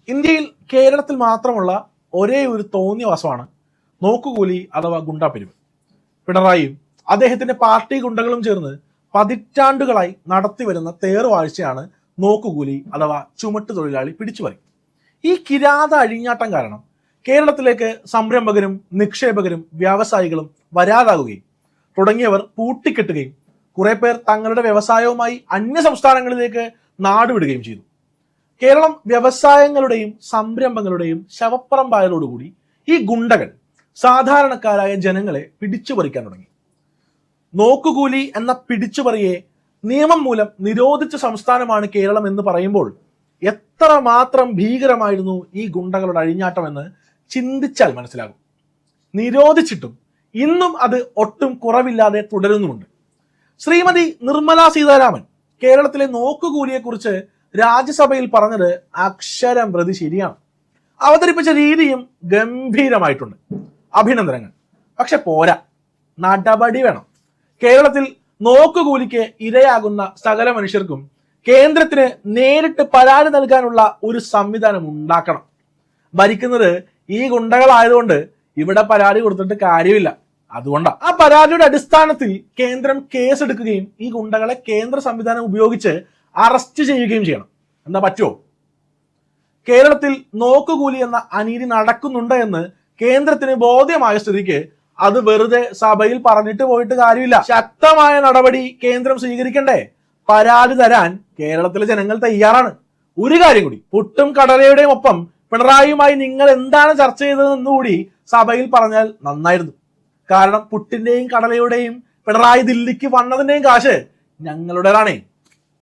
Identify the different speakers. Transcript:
Speaker 1: ഇന്ത്യയിൽ കേരളത്തിൽ മാത്രമുള്ള ഒരേ ഒരു തോന്നിയവാസമാണ് നോക്കുകൂലി അഥവാ ഗുണ്ടാപ്പിരിവ്. പിണറായിയും അദ്ദേഹത്തിന്റെ പാർട്ടി ഗുണ്ടകളും ചേർന്ന് പതിറ്റാണ്ടുകളായി നടത്തിവരുന്ന തേറുവാഴ്ചയാണ് നോക്കുകൂലി അഥവാ ചുമട്ട് തൊഴിലാളി പിടിച്ചുപറി. ഈ കിരാത അഴിഞ്ഞാട്ടം കാരണം കേരളത്തിലേക്ക് സംരംഭകരും നിക്ഷേപകരും വ്യവസായികളും വരാതാകുകയും തുടങ്ങിയവർ പൂട്ടിക്കെട്ടുകയും കുറെ പേർ തങ്ങളുടെ വ്യവസായവുമായി അന്യ സംസ്ഥാനങ്ങളിലേക്ക് നാടുവിടുകയും ചെയ്തു. കേരളം വ്യവസായങ്ങളുടെയും സംരംഭങ്ങളുടെയും ശവപ്പറമ്പായതോടുകൂടി ഈ ഗുണ്ടകൾ സാധാരണക്കാരായ ജനങ്ങളെ പിടിച്ചുപറിക്കാൻ തുടങ്ങി. നോക്കുകൂലി എന്ന പിടിച്ചുപറിയെ നിയമം മൂലം നിരോധിച്ച സംസ്ഥാനമാണ് കേരളം എന്ന് പറയുമ്പോൾ എത്രമാത്രം ഭീകരമായിരുന്നു ഈ ഗുണ്ടകളുടെ അഴിഞ്ഞാട്ടം എന്ന് ചിന്തിച്ചാൽ മനസ്സിലാകും. നിരോധിച്ചിട്ടും ഇന്നും അത് ഒട്ടും കുറവില്ലാതെ തുടരുന്നുമുണ്ട്. ശ്രീമതി നിർമ്മല സീതാരാമൻ കേരളത്തിലെ നോക്കുകൂലിയെക്കുറിച്ച് രാജ്യസഭയിൽ പറഞ്ഞത് അക്ഷരം പ്രതി ശരിയാണ്. അവതരിപ്പിച്ച രീതിയും ഗംഭീരമായിട്ടുണ്ട്. അഭിനന്ദനങ്ങൾ. പക്ഷെ പോരാ, നടപടി വേണം. കേരളത്തിൽ നോക്കുകൂലിക്ക് ഇരയാകുന്ന സകല മനുഷ്യർക്കും കേന്ദ്രത്തിന് നേരിട്ട് പരാതി നൽകാനുള്ള ഒരു സംവിധാനം ഉണ്ടാക്കണം. ഭരിക്കുന്നത് ഈ ഗുണ്ടകളായതുകൊണ്ട് ഇവിടെ പരാതി കൊടുത്തിട്ട് കാര്യമില്ല. അതുകൊണ്ടാണ് ആ പരാതിയുടെ അടിസ്ഥാനത്തിൽ കേന്ദ്രം കേസെടുക്കുകയും ഈ ഗുണ്ടകളെ കേന്ദ്ര സംവിധാനം ഉപയോഗിച്ച് അറസ്റ്റ് ചെയ്യുകയും ചെയ്യണം. എന്താ പറ്റുമോ? കേരളത്തിൽ നോക്കുകൂലി എന്ന അനീതി നടക്കുന്നുണ്ട് എന്ന് കേന്ദ്രത്തിന് ബോധ്യമായ സ്ഥിതിക്ക് അത് വെറുതെ സഭയിൽ പറഞ്ഞിട്ട് പോയിട്ട് കാര്യമില്ല. ശക്തമായ നടപടി കേന്ദ്രം സ്വീകരിക്കണ്ടേ? പരാതി തരാൻ കേരളത്തിലെ ജനങ്ങൾ തയ്യാറാണ്. ഒരു കാര്യം കൂടി, പുട്ടും കടലയുടെയും ഒപ്പം പിണറായിയുമായി നിങ്ങൾ എന്താണ് ചർച്ച ചെയ്തതെന്നുകൂടി സഭയിൽ പറഞ്ഞാൽ നന്നായിരുന്നു. കാരണം പുട്ടിന്റെയും കടലയുടെയും പിണറായി ദില്ലിക്ക് വന്നതിന്റെയും കാശ് ഞങ്ങളുടേതാണേ.